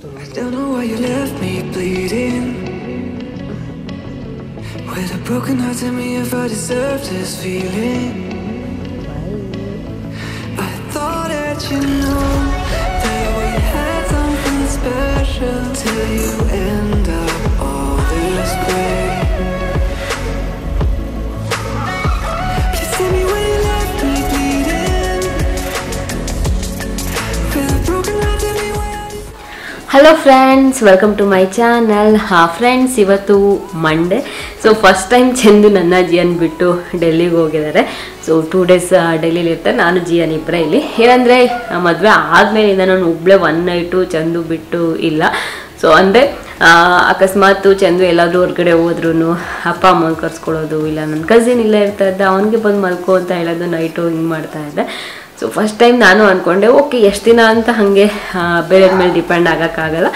I don't know why you left me bleeding. With a broken heart, tell me if I deserve this feeling. I thought that you know that we had something special till you end up all this way. Please tell me why you left me bleeding. With a broken heart, tell me why I... hello friends, welcome to my channel. Friends, ಇವತ್ತು Monday. So first time Chandu ನನ್ನ ಜಿಯನ್ ಬಿಟ್ಟು ಡೆಲ್ಲಿಗೆ ಹೋಗಿದ್ದಾರೆ. So 2 days ಡೆಲ್ಲಿಲಿ ಇರ್ತಾರೆ. ನಾನು ಜಿಯನ್ ಇಬ್ಬರೇ ಇಲ್ಲಿ. ಏನಂದರೆ ಮದುವೆ ಆದಮೇಲಿಂದ ನಾನು ಒಬ್ಬಳೇ 1 night ಚಂದು ಬಿಟ್ಟು ಇಲ್ಲ. ಸೊ ಅಂದರೆ ಅಕಸ್ಮಾತ್ ಚಂದು ಎಲ್ಲಾದರೂ ಹೊರಗಡೆ ಹೋದ್ರೂ ಅಪ್ಪ ಅಮ್ಮನ ಕರ್ಸ್ಕೊಳ್ಳೋದು, ಇಲ್ಲ ನನ್ನ ಕಸಿನ್ ಇಲ್ಲೇ ಇರ್ತಾ ಇದ್ದ, ಅವನಿಗೆ ಬಂದು ಮಲ್ಕೋ ಅಂತ ಹೇಳೋದು, ನೈಟು ಹಿಂಗೆ ಮಾಡ್ತಾ ಇದ್ದೆ. ಸೊ ಫಸ್ಟ್ ಟೈಮ್ ನಾನು ಅಂದ್ಕೊಂಡೆ ಓಕೆ ಎಷ್ಟು ದಿನ ಅಂತ ಹಾಗೆ ಬೇರೆ ಮೇಲೆ ಡಿಪೆಂಡ್ ಆಗೋಕ್ಕಾಗಲ್ಲ,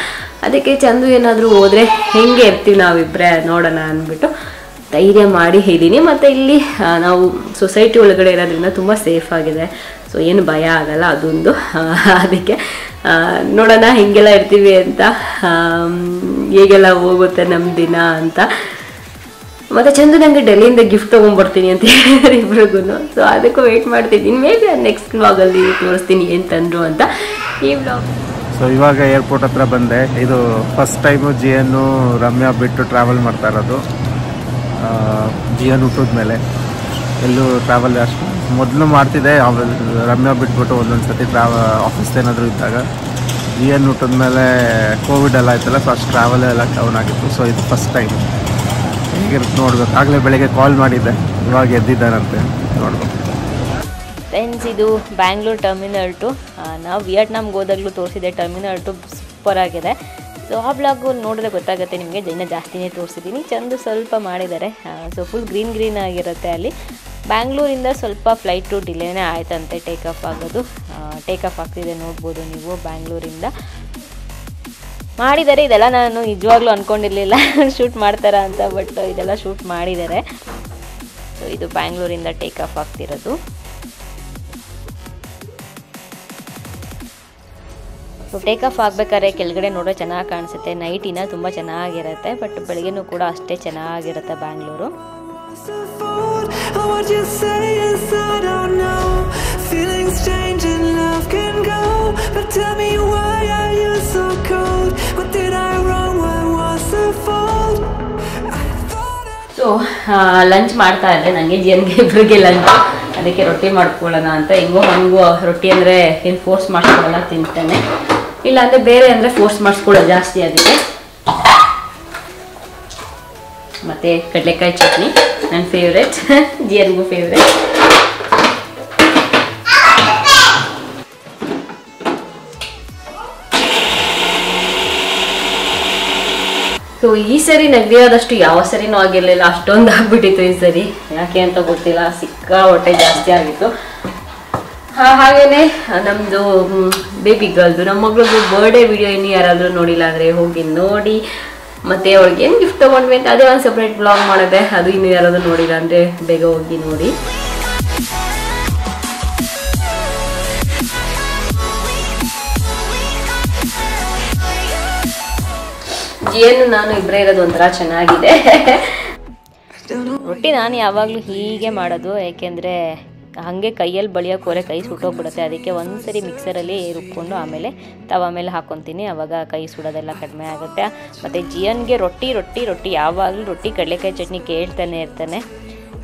ಅದಕ್ಕೆ ಚಂದು ಏನಾದರೂ ಹೋದರೆ ಹೆಂಗೆ ಇರ್ತೀವಿ ನಾವಿಬ್ಬರೇ ನೋಡೋಣ ಅಂದ್ಬಿಟ್ಟು ಧೈರ್ಯ ಮಾಡಿ ಇದ್ದೀನಿ. ಮತ್ತು ಇಲ್ಲಿ ನಾವು ಸೊಸೈಟಿ ಒಳಗಡೆ ಇರೋದ್ರಿಂದ ತುಂಬ ಸೇಫ್ ಆಗಿದೆ. ಸೊ ಏನು ಭಯ ಆಗಲ್ಲ ಅದೊಂದು. ಅದಕ್ಕೆ ನೋಡೋಣ ಹೆಂಗೆಲ್ಲ ಇರ್ತೀವಿ ಅಂತ, ಹೇಗೆಲ್ಲ ಹೋಗುತ್ತೆ ನಮ್ಮ ದಿನ ಅಂತ. ಮತ್ತು ಚಂದು ನನಗೆ ಡೆಲ್ಲಿಯಿಂದ ಗಿಫ್ಟ್ ತೊಗೊಂಡ್ಬರ್ತೀನಿ ಅಂತ ಹೇಳಿದ್ರೆ ಇಬ್ರಿಗೂ. ಸೊ ಅದಕ್ಕೂ ವೆಯ್ಟ್ ಮಾಡ್ತಿದ್ದೀನಿ. ಮೇ ಬಿ ನೆಕ್ಸ್ಟ್ ವ್ಲಾಗಲ್ಲಿ ತೋರಿಸ್ತೀನಿ ಏನು ತಂದರು ಅಂತ. ಈ ವ್ಲಾಗ್ ಸೊ ಇವಾಗ ಏರ್ಪೋರ್ಟ್ ಹತ್ರ ಬಂದೆ. ಇದು ಫಸ್ಟ್ ಟೈಮು ಜಿಯನ್ನು ರಮ್ಯಾ ಬಿಟ್ಟು ಟ್ರಾವೆಲ್ ಮಾಡ್ತಾ ಇರೋದು. ಜಿಯನ್ ಹುಟ್ಟಿದ ಮೇಲೆ ಎಲ್ಲೂ ಟ್ರಾವೆಲ್ ಅಷ್ಟು ಮೊದಲು ಮಾಡ್ತಿದ್ದೆ. ಆಮೇಲೆ ರಮ್ಯಾ ಬಿಟ್ಬಿಟ್ಟು ಒಂದೊಂದು ಸತಿ ಆಫೀಸ್ ಏನಾದರೂ ಇದ್ದಾಗ. ಜಿಯನ್ ಹುಟ್ಟಿದ ಮೇಲೆ ಕೋವಿಡ್ ಎಲ್ಲ ಆಯ್ತಲ್ಲ, ಸೊ ಅಷ್ಟು ಟ್ರಾವೆಲ್ ಎಲ್ಲ ಡೌನ್ ಆಗಿತ್ತು. ಸೊ ಇದು ಫಸ್ಟ್ ಟೈಮ್ ಹೇಗಿರುತ್ತೆ ನೋಡ್ಬೇಕು. ಆಗಲೇ ಬೆಳಗ್ಗೆ ಕಾಲ್ ಮಾಡಿದ್ದೆ, ಇವಾಗ ಎದ್ದಿದ್ದಾರಂತೆ, ನೋಡ್ಬೇಕು. ಫ್ರೆಂಡ್ಸ್, ಇದು ಬ್ಯಾಂಗ್ಳೂರು ಟರ್ಮಿನಲ್ 2. ನಾವು ವಿಯಟ್ನಾಮ್ಗೆ ಹೋದಾಗಲೂ ತೋರಿಸಿದೆ. ಟರ್ಮಿನಲ್ 2 ಸೂಪರ್ ಆಗಿದೆ. ಸೊ ಆ ಬ್ಲಾಗು ನೋಡಿದ್ರೆ ಗೊತ್ತಾಗುತ್ತೆ ನಿಮಗೆ. ಜೈನ ಜಾಸ್ತಿನೇ ತೋರಿಸಿದ್ದೀನಿ. ಚಂದು ಸ್ವಲ್ಪ ಮಾಡಿದ್ದಾರೆ. ಸೊ ಫುಲ್ ಗ್ರೀನ್ ಆಗಿರುತ್ತೆ ಅಲ್ಲಿ. ಬ್ಯಾಂಗ್ಳೂರಿಂದ ಸ್ವಲ್ಪ ಫ್ಲೈಟು ಡಿಲೇನೇ ಆಯ್ತಂತೆ ಟೇಕ್ ಆಫ್ ಆಗೋದು. ಟೇಕ್ ಆಫ್ ಆಗ್ತಿದೆ ನೋಡ್ಬೋದು ನೀವು. ಬ್ಯಾಂಗ್ಳೂರಿಂದ ಮಾಡಿದ್ದಾರೆ. ಇದೆಲ್ಲ ನಾನು ನಿಜವಾಗ್ಲೂ ಅಂದ್ಕೊಂಡಿರಲಿಲ್ಲ ಶೂಟ್ ಮಾಡ್ತಾರಾ ಅಂತ, ಬಟ್ ಇದೆಲ್ಲ ಶೂಟ್ ಮಾಡಿದ್ದಾರೆ. ಸೊ ಇದು ಬ್ಯಾಂಗ್ಳೂರಿಂದ ಟೇಕ್ ಆಫ್ ಆಗ್ತಿರೋದು. ಸೊ ಟೇಕ್ ಆಫ್ ಆಗಬೇಕಾದ್ರೆ ಕೆಳಗಡೆ ನೋಡೋ ಚೆನ್ನಾಗಿ ಕಾಣಿಸುತ್ತೆ. ನೈಟಿನ ತುಂಬ ಚೆನ್ನಾಗಿರುತ್ತೆ, ಬಟ್ ಬೆಳಗ್ಗೆನೂ ಕೂಡ ಅಷ್ಟೇ ಚೆನ್ನಾಗಿರುತ್ತೆ ಬ್ಯಾಂಗ್ಳೂರು. ಸೊ ಲಂಚ್ ಮಾಡ್ತಾ ಇದ್ದೆ. ನನಗೆ ಜಿಯನ್ಗೆ ಇಬ್ಬರಿಗೆ ಲಂಚ್, ಅದಕ್ಕೆ ರೊಟ್ಟಿ ಮಾಡ್ಕೊಳ್ಳೋಣ ಅಂತ. ಹೆಂಗೋ ಹಂಗೂ ರೊಟ್ಟಿ ಅಂದರೆ ಏನು ಫೋರ್ಸ್ ಮಾಡಿಸ್ಕೊಳ್ಳೋಣ, ತಿಂತಾನೆ. ಇಲ್ಲ ಅಂದರೆ ಬೇರೆ ಅಂದರೆ ಫೋರ್ಸ್ ಮಾಡಿಸ್ಕೊಳ್ಳೋದು ಜಾಸ್ತಿ. ಅದಕ್ಕೆ ಮತ್ತು ಕಡಲೆಕಾಯಿ ಚಟ್ನಿ ನನ್ನ ಫೇವ್ರೆಟ್, ಜಿಯನ್ಗೂ ಫೇವ್ರೆಟ್. ಸೊ ಈ ಸರಿ ನೆಗಡಿಯಾದಷ್ಟು ಯಾವ ಸರಿನೂ ಆಗಿರಲಿಲ್ಲ, ಅಷ್ಟೊಂದು ಆಗ್ಬಿಟ್ಟಿತ್ತು ಈ ಸರಿ. ಯಾಕೆ ಅಂತ ಗೊತ್ತಿಲ್ಲ, ಸಿಕ್ಕಾಪಟ್ಟೆ ಜಾಸ್ತಿ ಆಗಿತ್ತು. ಹಾಗೆಯೇ ನಮ್ಮದು ಬೇಬಿ ಗರ್ಲ್ದು, ನಮ್ಮ ಮಗಳದ್ದು ಬರ್ಡೇ ವಿಡಿಯೋ ಇನ್ನು ಯಾರಾದರೂ ನೋಡಿಲ್ಲ ಅಂದರೆ ಹೋಗಿ ನೋಡಿ. ಮತ್ತು ಅವ್ಳಿಗೆ ಏನು ಗಿಫ್ಟ್ ತೊಗೊಂಡ್ವಿ ಅಂತ ಅದೇ ಒಂದು ಸಪ್ರೇಟ್ ಬ್ಲಾಗ್ ಮಾಡಿದೆ. ಅದು ಇನ್ನು ಯಾರಾದರೂ ನೋಡಿಲ್ಲ ಅಂದರೆ ಬೇಗ ಹೋಗಿ ನೋಡಿ. ಜಿಯನ್ನು ನಾನು ಇಬ್ಬರೇ ಇರೋದು ಒಂಥರ ಚೆನ್ನಾಗಿದೆ. ರೊಟ್ಟಿ ನಾನು ಯಾವಾಗಲೂ ಹೀಗೆ ಮಾಡೋದು, ಏಕೆಂದರೆ ಹಾಗೆ ಕೈಯಲ್ಲಿ ಬಳಿಯೋಕೋರೆ ಕೈ ಸುಟ್ಟೋಗ್ಬಿಡುತ್ತೆ. ಅದಕ್ಕೆ ಒಂದ್ಸರಿ ಮಿಕ್ಸರಲ್ಲಿ ರುಬ್ಕೊಂಡು ಆಮೇಲೆ ತವ ಮೇಲೆ ಹಾಕ್ಕೊತೀನಿ, ಆವಾಗ ಕೈ ಸುಡೋದೆಲ್ಲ ಕಡಿಮೆ ಆಗುತ್ತೆ. ಮತ್ತು ಜಿಯನ್ಗೆ ರೊಟ್ಟಿ ಯಾವಾಗಲೂ ರೊಟ್ಟಿ ಕಡಲೆಕಾಯಿ ಚಟ್ನಿ ಕೇಳ್ತಾನೆ ಇರ್ತಾನೆ.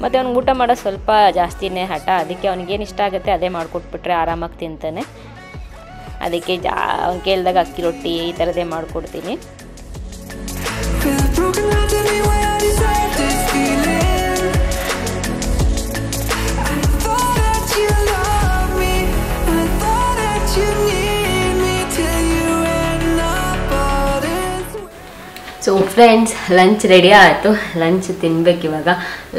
ಮತ್ತು ಅವ್ನಿಗೆ ಊಟ ಮಾಡೋದು ಸ್ವಲ್ಪ ಜಾಸ್ತಿನೇ ಹಠ. ಅದಕ್ಕೆ ಅವ್ನಿಗೇನು ಇಷ್ಟ ಆಗುತ್ತೆ ಅದೇ ಮಾಡಿಕೊಟ್ಬಿಟ್ರೆ ಆರಾಮಾಗಿ ತಿಂತಾನೆ. ಅದಕ್ಕೆ ಅವ್ನು ಕೇಳಿದಾಗ ಅಕ್ಕಿ ರೊಟ್ಟಿ ಈ ಥರದೇ ಮಾಡಿಕೊಡ್ತೀನಿ. ಸೊ ಫ್ರೆಂಡ್ಸ್, ಲಂಚ್ ರೆಡಿ ಆಯಿತು. ಲಂಚ್ ತಿನ್ಬೇಕು ಇವಾಗ.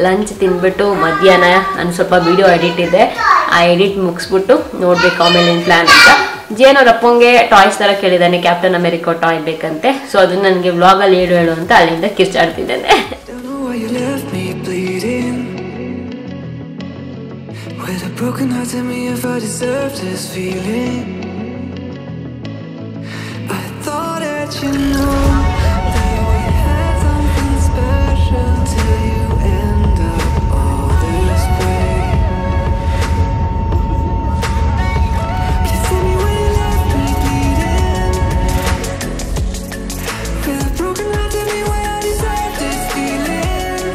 ಲಂಚ್ ತಿಂದ್ಬಿಟ್ಟು ಮಧ್ಯಾಹ್ನ ನಾನು ಸ್ವಲ್ಪ ವೀಡಿಯೋ ಎಡಿಟ್ ಇದೆ, ಆ ಎಡಿಟ್ ಮುಗಿಸ್ಬಿಟ್ಟು ನೋಡ್ಬೇಕು ಆಮೇಲೆ ಏನು ಪ್ಲ್ಯಾನ್ ಅಂತ. ಜಿಯನ್ ಅವ್ರ ಅಪ್ಪಂಗೆ ಟಾಯ್ಸ್ ಥರ ಕೇಳಿದ್ದಾನೆ, ಕ್ಯಾಪ್ಟನ್ ಅಮೆರಿಕಾ ಟಾಯ್ ಬೇಕಂತೆ. ಸೊ ಅದನ್ನ ನನಗೆ ವ್ಲಾಗಲ್ಲಿ ಹೇಳು ಅಂತ ಅಲ್ಲಿಂದ ಕಿರ್ಚಾಡ್ತಿದ್ದೇನೆ. Broken heart, tell me if I deserve this feeling. I thought that you know that we had something special till you end up all this way. Please tell me when you left me bleeding with a broken heart. Tell me why I deserve this feeling.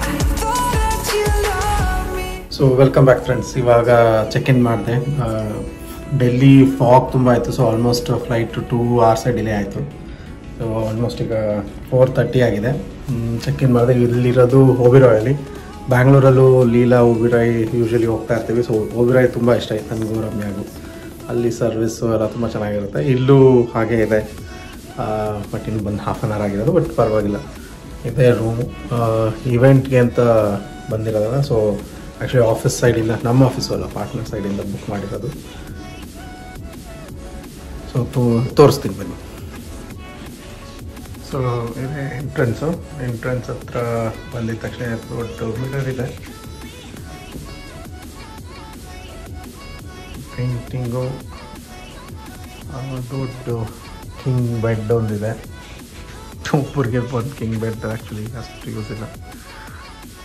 I thought that you loved me. So welcome back friends. ಇವಾಗ check in ಮಾಡಿದೆ. Delhi fog ತುಂಬ ಆಯಿತು. So almost flight 2 hours delay ಆಯಿತು. So almost ಈಗ 4:30 ಆಗಿದೆ. Check in ಮಾಡಿದೆ. ಇಲ್ಲಿರೋದು ಓಬಿರಾಯಲ್ಲಿ. ಬ್ಯಾಂಗ್ಳೂರಲ್ಲೂ Leela ಓಬಿರಾಯ್ usually ಹೋಗ್ತಾ ಇರ್ತೀವಿ. ಸೊ ಓಬಿರಾಯ್ ತುಂಬ ಇಷ್ಟ ಆಯ್ತು ನನಗೂ ರಮ್ಯಾಗೂ. ಅಲ್ಲಿ ಸರ್ವಿಸ್ಸು ಎಲ್ಲ ತುಂಬ ಚೆನ್ನಾಗಿರುತ್ತೆ. ಇಲ್ಲೂ ಹಾಗೆ ಇದೆ. ಬಟ್ ಇನ್ನು ಬಂದು ಹಾಫ್ ಆನ್ ಅವರ್ ಆಗಿರೋದು. ಬಟ್ ಪರವಾಗಿಲ್ಲ, ಇದೇ ರೂಮು. ಇವೆಂಟ್ಗೆ ಅಂತ ಬಂದಿರೋದಲ್ಲ. ಸೊ ಆ್ಯಕ್ಚುಲಿ ಆಫೀಸ್ ಸೈಡಿಂದ, ನಮ್ಮ ಆಫೀಸು ಅಲ್ಲ, ಪಾರ್ಟ್ನರ್ ಸೈಡಿಂದ ಬುಕ್ ಮಾಡಿರೋದು. ಸೊ ತೋರಿಸ್ತೀನಿ ಬನ್ನಿ. ಸೊ ಇದೇ ಎಂಟ್ರೆನ್ಸ್ ಹತ್ರ ಬಂದಿದ ತಕ್ಷಣ ದೊಡ್ಡ ಮಿರರ್ ಇದೆ. ಪೇಂಟಿಂಗು, ದೊಡ್ಡ ಕಿಂಗ್ ಬೆಡ್ ಒಂದಿದೆ. ಒಬ್ಬರಿಗೆ ಒಂದು ಕಿಂಗ್ ಬೆಡ್ ಆ್ಯಕ್ಚುಲಿ ಅಷ್ಟು ಯೂಸ್ ಇಲ್ಲ.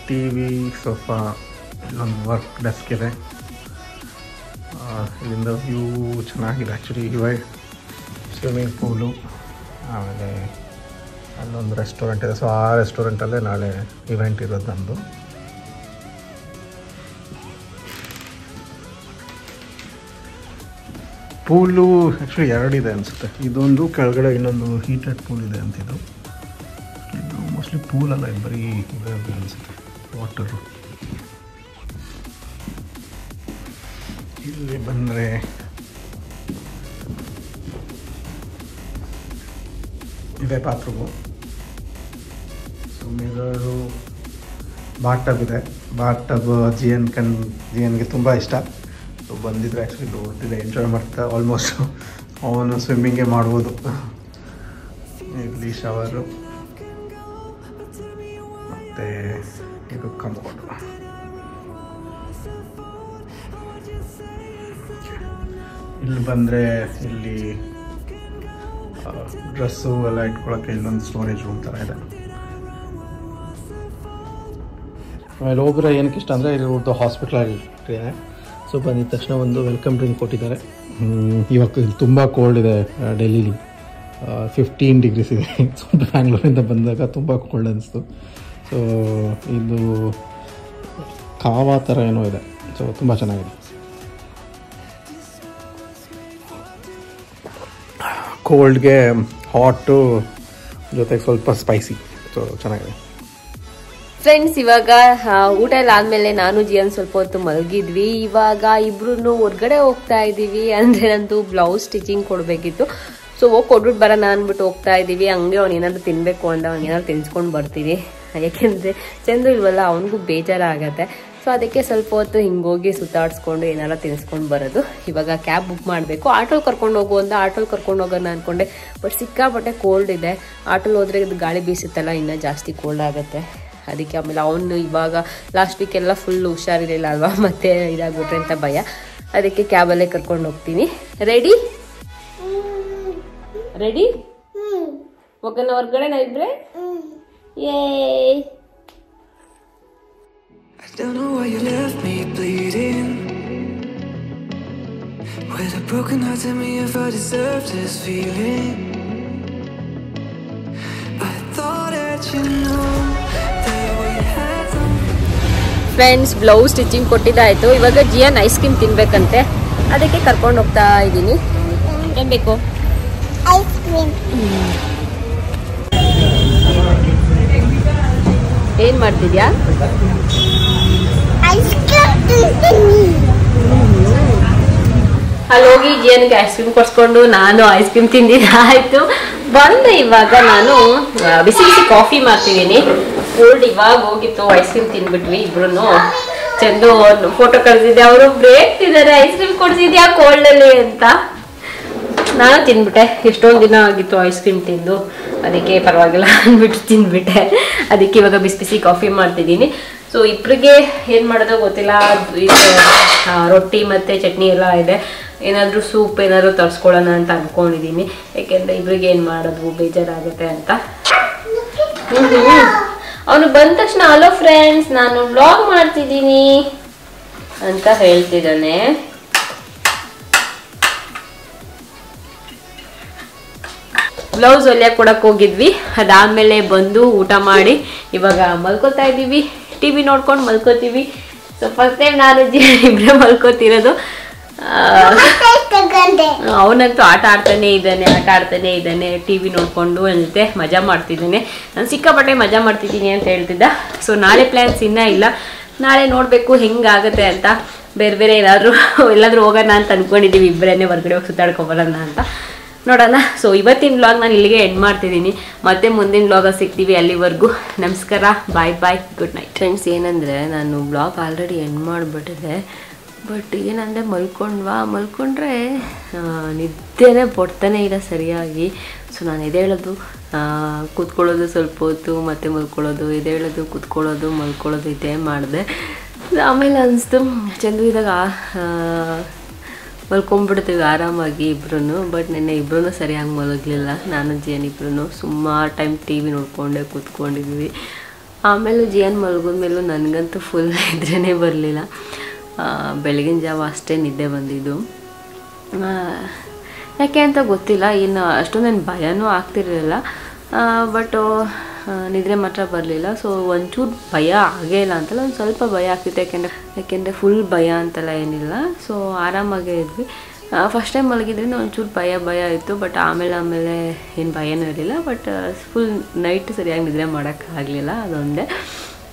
ಟಿ ವಿ, ಸೋಫಾ, ಇಲ್ಲೊಂದು ವರ್ಕ್ ಡೆಸ್ಕ್ ಇದೆ. ಇಲ್ಲಿಂದ ವ್ಯೂ ಚೆನ್ನಾಗಿದೆ ಆ್ಯಕ್ಚುಲಿ. ಇವಾಗ ಸ್ವಿಮ್ಮಿಂಗ್ ಪೂಲು, ಆಮೇಲೆ ಅಲ್ಲೊಂದು ರೆಸ್ಟೋರೆಂಟ್ ಇದೆ. ಸೊ ಆ ರೆಸ್ಟೋರೆಂಟಲ್ಲೇ ನಾಳೆ ಇವೆಂಟ್ ಇರೋದು ನಮ್ಮದು. ಪೂಲು ಆ್ಯಕ್ಚುಲಿ 2 ಇದೆ ಅನಿಸುತ್ತೆ. ಇದೊಂದು ಕೆಳಗಡೆ ಇನ್ನೊಂದು ಹೀಟೆಡ್ ಪೂಲ್ ಇದೆ ಅಂತಿದ್ದು. ಇದು ಮೋಸ್ಟ್ಲಿ ಪೂಲಲ್ಲ, ಬರೀ ಇದೆ ಅನಿಸುತ್ತೆ, ವಾಟರು. ಇಲ್ಲಿ ಬಂದರೆ ಇದೆ bathroom. So mirror, bathtub ಇದೆ. ಬಾತ್ ಟಬ್ ಜಿಯನ್ಗೆ ತುಂಬ ಇಷ್ಟ. ಸೊ ಬಂದಿದ್ರೆ ಆ್ಯಕ್ಚುಲಿ ದೊಡ್ಡದಿದೆ, ಎಂಜಾಯ್ ಮಾಡ್ತಾ ಆಲ್ಮೋಸ್ಟ್ ಅವನು ಸ್ವಿಮ್ಮಿಂಗೇ ಮಾಡ್ಬೋದು. ಇಲ್ಲಿ ಶವರು ಮತ್ತು ಇದು ಕಮೋಡ್. ಇಲ್ಲಿ ಬಂದರೆ ಇಲ್ಲಿ ಡ್ರೆಸ್ಸು ಎಲ್ಲ ಇಟ್ಕೊಳ್ಳೋಕ್ಕೆ ಇಲ್ಲೊಂದು ಸ್ಟೋರೇಜ್ ರೂಮ್ ಥರ ಇದೆ. ಆಮೇಲೆ ಒಬ್ಬರ ಏನಕ್ಕೆ ಇಷ್ಟ ಅಂದರೆ ಇವ್ರದ್ದು ಹಾಸ್ಪಿಟಲ್ ಇದೆ. ಸೊ ಬಂದಿದ ತಕ್ಷಣ ಒಂದು ವೆಲ್ಕಮ್ ಡ್ರಿಂಕ್ ಕೊಟ್ಟಿದ್ದಾರೆ. ಇವಾಗ ತುಂಬ ಕೋಲ್ಡ್ ಇದೆ ಡೆಲ್ಲಿಲಿ, 15 degrees ಇದೆ. ಸೊ ಬ್ಯಾಂಗ್ಳೂರಿಂದ ಬಂದಾಗ ತುಂಬ ಕೋಲ್ಡ್ ಅನಿಸ್ತು. ಸೊ ಇದು ಕಾವಾ ಥರ ಏನೋ ಇದೆ. ಸೊ ತುಂಬ ಚೆನ್ನಾಗಿದೆ. ಕೋಲ್ಡ್ಗೆ ಹಾಟು ಜೊತೆಗೆ ಸ್ವಲ್ಪ ಸ್ಪೈಸಿ. ಸೊ ಚೆನ್ನಾಗಿದೆ. ಫ್ರೆಂಡ್ಸ್, ಇವಾಗ ಊಟ ಎಲ್ಲ ಆದ್ಮೇಲೆ ನಾನು ಜಿಯನ್ ಸ್ವಲ್ಪ ಹೊತ್ತು ಮಲಗಿದ್ವಿ. ಇವಾಗ ಇಬ್ರು ಹೊರ್ಗಡೆ ಹೋಗ್ತಾ ಇದ್ದೀವಿ. ಅಂದರೆ ನಂದು ಬ್ಲೌಸ್ ಸ್ಟಿಚಿಂಗ್ ಕೊಡಬೇಕಿತ್ತು. ಸೊ ಹೋಗಿ ಕೊಟ್ಬಿಟ್ಟು ಬರೋಣ ಅಂದ್ಬಿಟ್ಟು ಹೋಗ್ತಾ ಇದ್ದೀವಿ. ಹಂಗೆ ಅವ್ನು ಏನಾದ್ರು ತಿನ್ನಬೇಕು ಅಂದ ಅವ್ನು ಏನಾದ್ರು ತಿನ್ಸ್ಕೊಂಡು ಬರ್ತೀವಿ. ಯಾಕೆಂದರೆ ಚಂದು ಇಲ್ವಲ್ಲ, ಅವನಿಗೂ ಬೇಜಾರಾಗತ್ತೆ. ಸೊ ಅದಕ್ಕೆ ಸ್ವಲ್ಪ ಹೊತ್ತು ಹಿಂಗೋಗಿ ಸುತ್ತಾಡಿಸ್ಕೊಂಡು ಏನಾರ ತಿನ್ಸ್ಕೊಂಡು ಬರೋದು. ಇವಾಗ ಕ್ಯಾಬ್ ಬುಕ್ ಮಾಡಬೇಕು. ಆಟೋಲ್ಲಿ ಕರ್ಕೊಂಡು ಹೋಗು ಅಂತ ಆಟೋಲ್ಲಿ ಕರ್ಕೊಂಡು ಹೋಗೋಣ ಅಂದ್ಕೊಂಡೆ. ಬಟ್ ಸಿಕ್ಕಾಪಟ್ಟೆ ಕೋಲ್ಡ್ ಇದೆ. ಆಟೋಲ್ಲಿ ಹೋದ್ರೆ ಇದು ಗಾಳಿ ಬೀಸುತ್ತಲ್ಲ, ಇನ್ನೂ ಜಾಸ್ತಿ ಕೋಲ್ಡ್ ಆಗುತ್ತೆ. ಅದಕ್ಕೆ ಆಮೇಲೆ ಅವನು ಇವಾಗ ಲಾಸ್ಟ್ ವೀಕೆಲ್ಲ ಫುಲ್ ಹುಷಾರಿರಲಿಲ್ಲ ಅಲ್ವಾ, ಮತ್ತೆ ಇದಾಗ್ಬಿಟ್ರೆ ಅಂತ ಭಯ. ಅದಕ್ಕೆ ಕ್ಯಾಬಲ್ಲೇ ಕರ್ಕೊಂಡು ಹೋಗ್ತೀನಿ. ರೆಡಿ ಹೋಗೋಣ ಹೊರ್ಗಡೆ ನಾ ಇಬ್ರೆ. I don't know why you left me bleeding with a broken heart. Tell me if I deserve this feeling. I thought that you know that we had something. Friends, blouse stitching ಕೊಟ್ಟಿದ್ದಾಯ್ತು. ಇವಾಗ ಜಿಯನ್ ice cream ತಿನ್ಬೇಕಂತೆ. ಅದಕ್ಕೆ ಕರ್ಕೊಂಡು ಹೋಗ್ತಾ ಇದ್ದೀನಿ. ಏನ್ ಬೇಕು? Ice cream. ಏನ್ ಮಾಡ್ತಿದ್ಯಾ? ಅಲ್ಲಿ ಹೋಗಿ ಜಿಯನ್ಗೆ ಐಸ್ ಕ್ರೀಮ್ ಕೊಡ್ಸ್ಕೊಂಡು ನಾನು ಐಸ್ ಕ್ರೀಮ್ ತಿಂದಿದ್ದಾಯ್ತು. ಬಂದು ಇವಾಗ ನಾನು ಬಿಸಿ ಬಿಸಿ ಕಾಫಿ ಮಾಡ್ತಿದ್ದೀನಿ. ಕೋಲ್ಡ್ ಇವಾಗ ಹೋಗಿತ್ತು. ಐಸ್ ಕ್ರೀಮ್ ತಿನ್ಬಿಟ್ವಿ ಇಬ್ರು. ಚಂದು ಫೋಟೋ ಕಳಿಸಿದ್ದೆ, ಅವರು ಬ್ರೇಕ್ ತಿಂದರೆ ಐಸ್ ಕ್ರೀಮ್ ಕೊಡ್ಸಿದ್ಯಾ ಕೋಲ್ಡಲ್ಲಿ ಅಂತ. ನಾನು ತಿನ್ಬಿಟ್ಟೆ. ಎಷ್ಟೊಂದು ದಿನ ಆಗಿತ್ತು ಐಸ್ ಕ್ರೀಮ್ ತಿಂದು, ಅದಕ್ಕೆ ಪರವಾಗಿಲ್ಲ ಅಂದ್ಬಿಟ್ಟು ತಿಂದ್ಬಿಟ್ಟೆ. ಅದಕ್ಕೆ ಇವಾಗ ಬಿಸಿ ಬಿಸಿ ಕಾಫಿ ಮಾಡ್ತಿದ್ದೀನಿ. ಸೊ ಇಬ್ಬರಿಗೆ ಏನು ಮಾಡೋದೋ ಗೊತ್ತಿಲ್ಲ. ರೊಟ್ಟಿ ಮತ್ತು ಚಟ್ನಿ ಎಲ್ಲ ಇದೆ. ಏನಾದರೂ ಸೂಪ್ ಏನಾದರೂ ತರಿಸ್ಕೊಳ್ಳೋಣ ಅಂತ ಅಂದ್ಕೊಂಡಿದ್ದೀನಿ. ಯಾಕೆಂದರೆ ಇಬ್ರಿಗೆ ಏನು ಮಾಡೋದು ಬೇಜಾರಾಗುತ್ತೆ ಅಂತ. ಅವನು ಬಂದ ತಕ್ಷಣ ಹಲೋ ಫ್ರೆಂಡ್ಸ್ ನಾನು ವ್ಲಾಗ್ ಮಾಡ್ತಿದ್ದೀನಿ ಅಂತ ಹೇಳ್ತಿದ್ದಾನೆ. ಬ್ಲೌಸ್ ಹೊಲಿಯಕ್ಕೆ ಕೊಡಕ್ಕೆ ಹೋಗಿದ್ವಿ. ಅದಾದಮೇಲೆ ಬಂದು ಊಟ ಮಾಡಿ ಇವಾಗ ಮಲ್ಕೋತಾ ಇದ್ದೀವಿ. ಟಿ ವಿ ನೋಡ್ಕೊಂಡು ಮಲ್ಕೋತೀವಿ. ಸೊ ಫಸ್ಟ್ ಟೈಮ್ ನಾನು ಇಬ್ಬರೇ ಮಲ್ಕೋತಿರೋದು. ಅವನಂತೂ ಆಟ ಆಡ್ತಾನೆ ಇದ್ದಾನೆ ಟಿ ವಿ ನೋಡಿಕೊಂಡು ನನ್ನ ಜೊತೆ ಮಜಾ ಮಾಡ್ತಿದ್ದಾನೆ. ನಾನು ಸಿಕ್ಕಾಪಟ್ಟೆ ಮಜಾ ಮಾಡ್ತಿದ್ದೀನಿ ಅಂತ ಹೇಳ್ತಿದ್ದ. ಸೊ ನಾಳೆ ಪ್ಲ್ಯಾನ್ಸ್ ಇನ್ನೂ ಇಲ್ಲ. ನಾಳೆ ನೋಡಬೇಕು ಹೆಂಗಾಗುತ್ತೆ ಅಂತ. ಬೇರೆ ಎಲ್ಲಾದರೂ ಹೋಗೋಣ ಅಂತ ಅಂದ್ಕೊಂಡಿದ್ದೀವಿ. ಇಬ್ಬರೇ ಹೊರಗಡೆ ಹೋಗಿ ಸುತ್ತಾಡ್ಕೊಬರೋಣ ಅಂತ ನೋಡೋಣ. ಸೊ ಇವತ್ತಿನ ವ್ಲಾಗ್ ನಾನು ಇಲ್ಲಿಗೆ ಎಂಡ್ ಮಾಡ್ತಿದ್ದೀನಿ. ಮತ್ತೆ ಮುಂದಿನ ವ್ಲಾಗಲ್ಲಿ ಸಿಗ್ತೀವಿ. ಅಲ್ಲಿವರೆಗೂ ನಮಸ್ಕಾರ, ಬಾಯ್, ಗುಡ್ ನೈಟ್. ಫ್ರೆಂಡ್ಸ್, ಏನಂದರೆ ನಾನು ವ್ಲಾಗ್ ಆಲ್ರೆಡಿ ಎಂಡ್ ಮಾಡಿಬಿಟ್ಟಿದೆ. ಬಟ್ ಏನಂದರೆ ಮಲ್ಕೊಂಡ್ರೆ ನಿದ್ದೆನೇ ಬರ್ತಾನೆ ಇಲ್ಲ ಸರಿಯಾಗಿ. ಸೊ ನಾನು ಎದ್ದೇಳೋದು, ಕೂತ್ಕೊಳ್ಳೋದು ಸ್ವಲ್ಪ ಹೊತ್ತು, ಮತ್ತೆ ಮಲ್ಕೊಳ್ಳೋದು, ಎದ್ದೇಳೋದು, ಕೂತ್ಕೊಳ್ಳೋದು, ಮಲ್ಕೊಳ್ಳೋದು ಇದೇ ಮಾಡಿದೆ. ಆಮೇಲೆ ಅನಿಸ್ತು ಚಂದು ಇದ್ದಾಗ ಮಲ್ಕೊಂಡ್ಬಿಡ್ತೀವಿ ಆರಾಮಾಗಿ ಇಬ್ರು. ಬಟ್ ನೆನ್ನೆ ಇಬ್ರೂ ಸರಿಯಾಗಿ ಮಲಗಲಿಲ್ಲ. ನಾನು ಜಿಯನ್ ಇಬ್ರು ಸುಮಾರು ಟೈಮ್ ಟಿ ವಿ ನೋಡ್ಕೊಂಡೆ ಕೂತ್ಕೊಂಡಿದ್ವಿ. ಆಮೇಲೆ ಜಿಯನ್ ಮಲಗಿದ್ಮೇಲೂ ನನಗಂತೂ ಫುಲ್ ನಿದ್ರೆನೇ ಬರಲಿಲ್ಲ. ಬೆಳಗಿನ ಜಾವ ಅಷ್ಟೇ ನಿದ್ದೆ ಬಂದಿದ್ದು. ಯಾಕೆ ಅಂತ ಗೊತ್ತಿಲ್ಲ. ಇನ್ನು ಅಷ್ಟೊಂದು ನನ್ನ ಭಯನೂ ಆಗ್ತಿರಲಿಲ್ಲ. ಬಟ್ ನಿದ್ರೆ ಮಾತ್ರ ಬರಲಿಲ್ಲ. ಸೊ ಒಂಚೂರು ಭಯ ಆಗೇ ಇಲ್ಲ ಅಂತಲ್ಲ, ಒಂದು ಸ್ವಲ್ಪ ಭಯ ಆಗ್ತಿತ್ತು. ಯಾಕೆಂದರೆ ಫುಲ್ ಭಯ ಅಂತೆಲ್ಲ ಏನಿಲ್ಲ. ಸೊ ಆರಾಮಾಗೇ ಇದ್ವಿ. ಫಸ್ಟ್ ಟೈಮ್ ಮಲಗಿದ್ರೆ ಒಂಚೂರು ಭಯ ಇತ್ತು. ಬಟ್ ಆಮೇಲೆ ಏನು ಭಯನೂ ಇರಲಿಲ್ಲ. ಬಟ್ ಫುಲ್ ನೈಟ್ ಸರಿಯಾಗಿ ನಿದ್ರೆ ಮಾಡೋಕ್ಕಾಗಲಿಲ್ಲ. ಅದೊಂದೇ.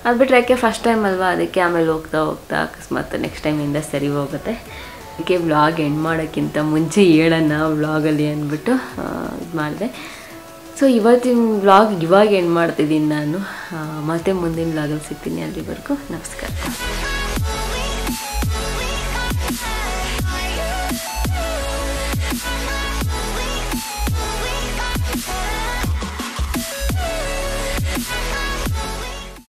ಅದು ಬಿಟ್ಟರೆ ಯಾಕೆ ಫಸ್ಟ್ ಟೈಮ್ ಅಲ್ವಾ, ಅದಕ್ಕೆ ಆಮೇಲೆ ಹೋಗ್ತಾ ಅಕಸ್ಮಾತ್ ನೆಕ್ಸ್ಟ್ ಟೈಮಿಂದ ಸರಿ ಹೋಗುತ್ತೆ. ಅದಕ್ಕೆ ವ್ಲಾಗ್ ಎಂಡ್ ಮಾಡೋಕ್ಕಿಂತ ಮುಂಚೆ ಹೇಳೋಣ ವ್ಲಾಗಲ್ಲಿ ಅಂದ್ಬಿಟ್ಟು ಇದು ಮಾಡಿದೆ. ಸೊ ಇವತ್ತಿನ ವ್ಲಾಗ್ ಇವಾಗ ಎಂಡ್ ಮಾಡ್ತಿದ್ದೀನಿ ನಾನು. ಮತ್ತೆ ಮುಂದಿನ ವ್ಲಾಗಲ್ಲಿ ಸಿಗ್ತೀನಿ. ಅಲ್ಲಿವರೆಗೂ ನಮಸ್ಕಾರ.